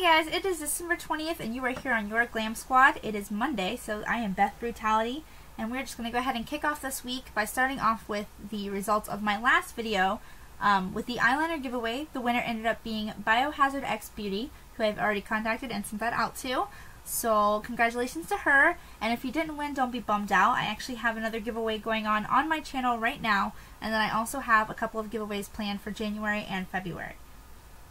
Hey guys, it is December 20th and you are here on Your Glam Squad. It is Monday, so I am Beth Brutality, and we're just going to go ahead and kick off this week by starting off with the results of my last video with the eyeliner giveaway. The winner ended up being Biohazard X Beauty, who I've already contacted and sent that out to. So congratulations to her, and if you didn't win, don't be bummed out. I actually have another giveaway going on my channel right now, and then I also have a couple of giveaways planned for January and February.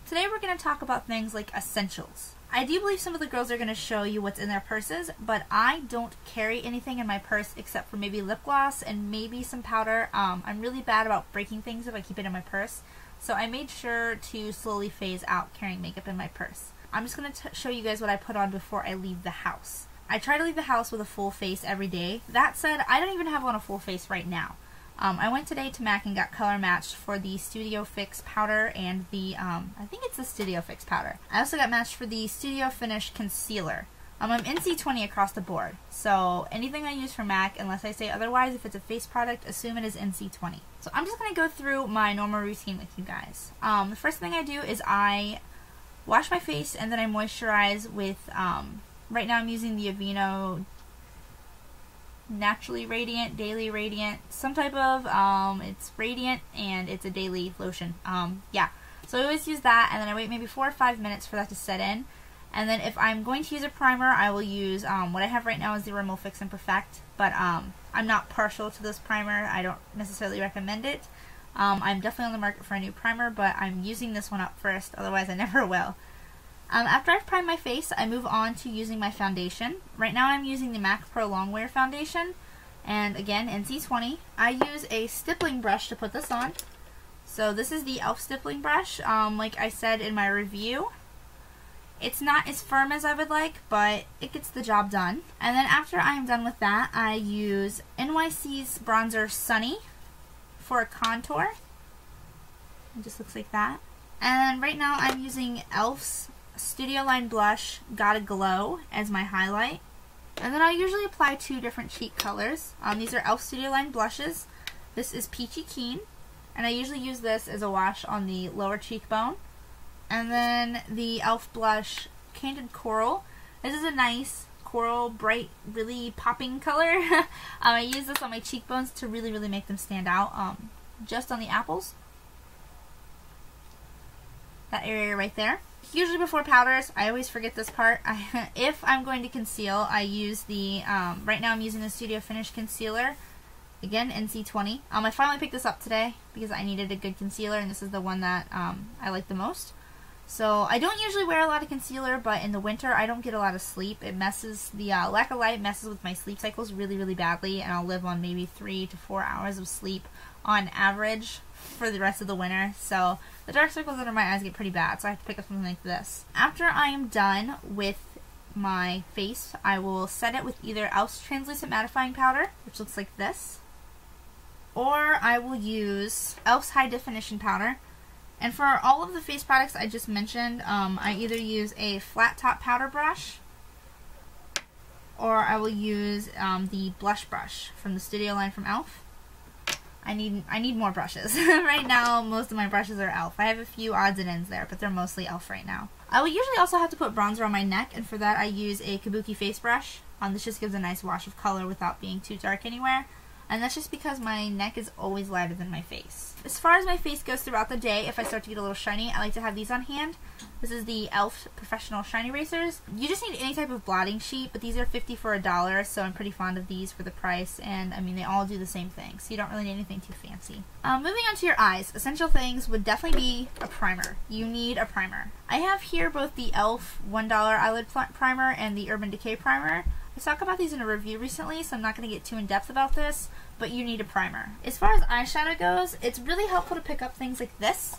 Today we're going to talk about things like essentials. I do believe some of the girls are going to show you what's in their purses, but I don't carry anything in my purse except for maybe lip gloss and maybe some powder. I'm really bad about breaking things if I keep it in my purse, so I made sure to slowly phase out carrying makeup in my purse. I'm just going to show you guys what I put on before I leave the house. I try to leave the house with a full face every day. That said, I don't even have on a full face right now. I went today to MAC and got color matched for the Studio Fix powder and the, I think it's the Studio Fix powder. I also got matched for the Studio Finish concealer. I'm NC20 across the board, so anything I use for MAC, unless I say otherwise, if it's a face product, assume it is NC20. So I'm just going to go through my normal routine with you guys. The first thing I do is I wash my face and then I moisturize with, right now I'm using the Aveeno Naturally Radiant, Daily Radiant, some type of, it's radiant and it's a daily lotion. Yeah, so I always use that, and then I wait maybe 4 or 5 minutes for that to set in. And then if I'm going to use a primer, I will use, what I have right now is the Rimmel Fix Perfect, but I'm not partial to this primer. I don't necessarily recommend it. I'm definitely on the market for a new primer, but I'm using this one up first, otherwise I never will. After I've primed my face, I move on to using my foundation. Right now I'm using the MAC Pro Longwear foundation, and again, NC20. I use a stippling brush to put this on. So this is the e.l.f. stippling brush. Like I said in my review, it's not as firm as I would like, but it gets the job done. And then after I am done with that, I use NYC's Bronzer Sunny for a contour. It just looks like that. And right now I'm using e.l.f.'s Studio Line Blush Gotta Glow as my highlight. And then I usually apply 2 different cheek colors. These are e.l.f. Studio Line blushes. This is Peachy Keen, and I usually use this as a wash on the lower cheekbone. And then the e.l.f. blush Candid Coral. This is a nice coral, bright, really popping color. I use this on my cheekbones to really make them stand out, just on the apples. That area right there. Usually before powders, I always forget this part. If I'm going to conceal, I use the, right now I'm using the Studio Finish Concealer. Again, NC20. I finally picked this up today because I needed a good concealer, and this is the one that I like the most. So I don't usually wear a lot of concealer, but in the winter I don't get a lot of sleep. It messes, the lack of light messes with my sleep cycles really badly, and I'll live on maybe 3 to 4 hours of sleep on average for the rest of the winter. So the dark circles under my eyes get pretty bad, so I have to pick up something like this. After I am done with my face, I will set it with either e.l.f.'s Translucent Mattifying Powder, which looks like this, or I will use e.l.f.'s High Definition Powder. And for all of the face products I just mentioned, I either use a flat top powder brush, or I will use the blush brush from the Studio line from e.l.f. I need more brushes. Right now, most of my brushes are e.l.f. I have a few odds and ends there, but they're mostly e.l.f. right now. I will usually also have to put bronzer on my neck, and for that I use a Kabuki face brush. This just gives a nice wash of color without being too dark anywhere. And that's just because my neck is always lighter than my face. As far as my face goes throughout the day, if I start to get a little shiny, I like to have these on hand. This is the e.l.f. Professional Shiny Erasers. You just need any type of blotting sheet, but these are $50 for $1, so I'm pretty fond of these for the price, and I mean they all do the same thing, so you don't really need anything too fancy. Moving on to your eyes, essential things would definitely be a primer. You need a primer. I have here both the e.l.f. $1 Eyelid Primer and the Urban Decay Primer. I talked about these in a review recently, so I'm not going to get too in-depth about this, but you need a primer. As far as eyeshadow goes, it's really helpful to pick up things like this.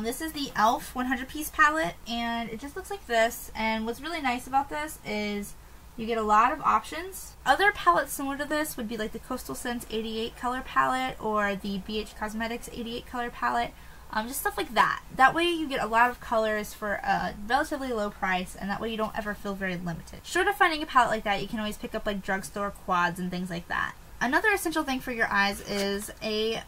This is the e.l.f. 100-piece palette, and it just looks like this, and what's really nice about this is you get a lot of options. Other palettes similar to this would be like the Coastal Scents 88 color palette, or the BH Cosmetics 88 color palette. Just stuff like that. That way you get a lot of colors for a relatively low price, and that way you don't ever feel very limited. Short of finding a palette like that, you can always pick up like drugstore quads and things like that. Another essential thing for your eyes is a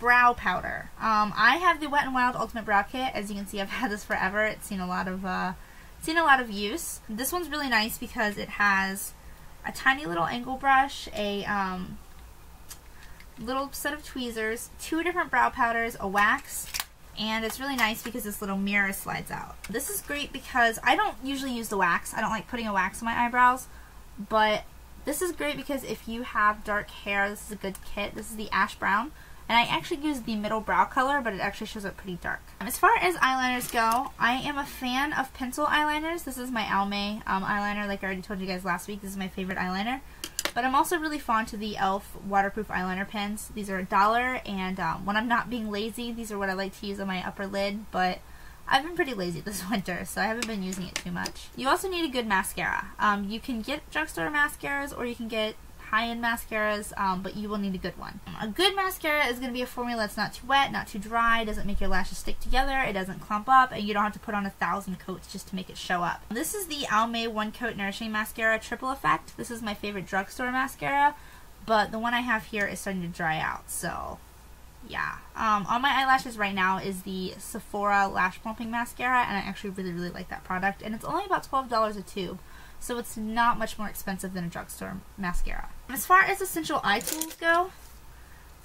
brow powder. I have the Wet n Wild Ultimate Brow Kit. As you can see, I've had this forever. It's seen a lot of seen a lot of use. This one's really nice because it has a tiny little angle brush, a little set of tweezers, 2 different brow powders, a wax, and it's really nice because this little mirror slides out. This is great because I don't usually use the wax. I don't like putting a wax on my eyebrows, but this is great because if you have dark hair, this is a good kit. This is the ash brown, and I actually use the middle brow color, but it actually shows up pretty dark. As far as eyeliners go, I am a fan of pencil eyeliners. This is my Almay eyeliner, like I already told you guys last week. This is my favorite eyeliner. But I'm also really fond to the e.l.f. waterproof eyeliner pens. These are $1, and when I'm not being lazy, these are what I like to use on my upper lid, but I've been pretty lazy this winter, so I haven't been using it too much. You also need a good mascara. You can get drugstore mascaras, or you can get high-end mascaras, but you will need a good one. A good mascara is going to be a formula that's not too wet, not too dry, doesn't make your lashes stick together, it doesn't clump up, and you don't have to put on 1,000 coats just to make it show up. This is the Almay One Coat Nourishing Mascara Triple Effect. This is my favorite drugstore mascara, but the one I have here is starting to dry out, so yeah. On my eyelashes right now is the Sephora Lash Plumping Mascara, and I actually really, really like that product, and it's only about $12 a tube. So it's not much more expensive than a drugstore mascara. As far as essential eye tools go,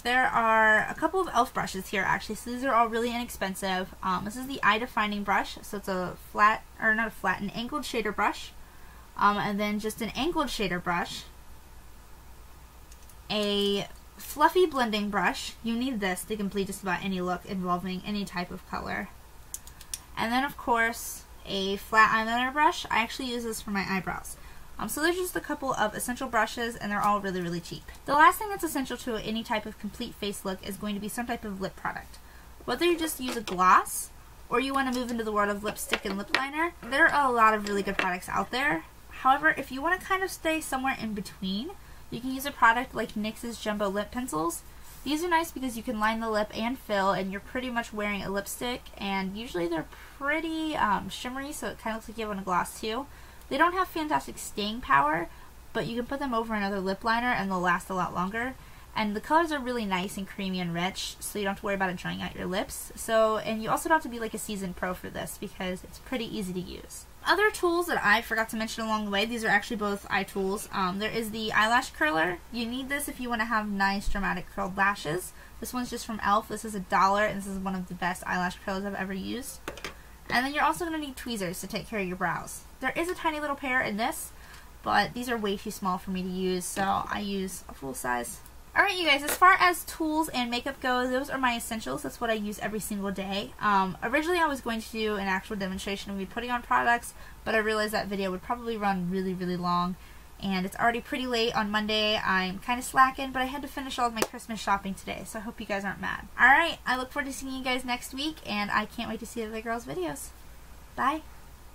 there are a couple of e.l.f. brushes here actually, so these are all really inexpensive. This is the eye defining brush, so it's a flat, or not a flat, an angled shader brush, and then just an angled shader brush, a fluffy blending brush. You need this to complete just about any look involving any type of color, and then of course a flat eyeliner brush. I actually use this for my eyebrows. So there's just a couple of essential brushes, and they're all really, really cheap. The last thing that's essential to any type of complete face look is going to be some type of lip product. Whether you just use a gloss, or you want to move into the world of lipstick and lip liner, there are a lot of really good products out there. However, if you want to kind of stay somewhere in between, you can use a product like NYX's Jumbo Lip Pencils. These are nice because you can line the lip and fill, and you're pretty much wearing a lipstick, and usually they're pretty shimmery, so it kind of looks like you have on a gloss too. They don't have fantastic staying power, but you can put them over another lip liner and they'll last a lot longer. And the colors are really nice and creamy and rich, so you don't have to worry about it drying out your lips. And you also don't have to be like a seasoned pro for this because it's pretty easy to use. Other tools that I forgot to mention along the way, these are actually both eye tools. There is the eyelash curler. You need this if you want to have nice dramatic curled lashes. This one's just from e.l.f. This is $1, and this is one of the best eyelash curlers I've ever used. And then you're also going to need tweezers to take care of your brows. There is a tiny little pair in this, but these are way too small for me to use, so I use a full size. Alright you guys, as far as tools and makeup go, those are my essentials. That's what I use every single day. Originally I was going to do an actual demonstration of me putting on products, but I realized that video would probably run really, really long. And it's already pretty late on Monday. I'm kind of slacking, but I had to finish all of my Christmas shopping today, so I hope you guys aren't mad. Alright, I look forward to seeing you guys next week, and I can't wait to see the other girls' videos. Bye!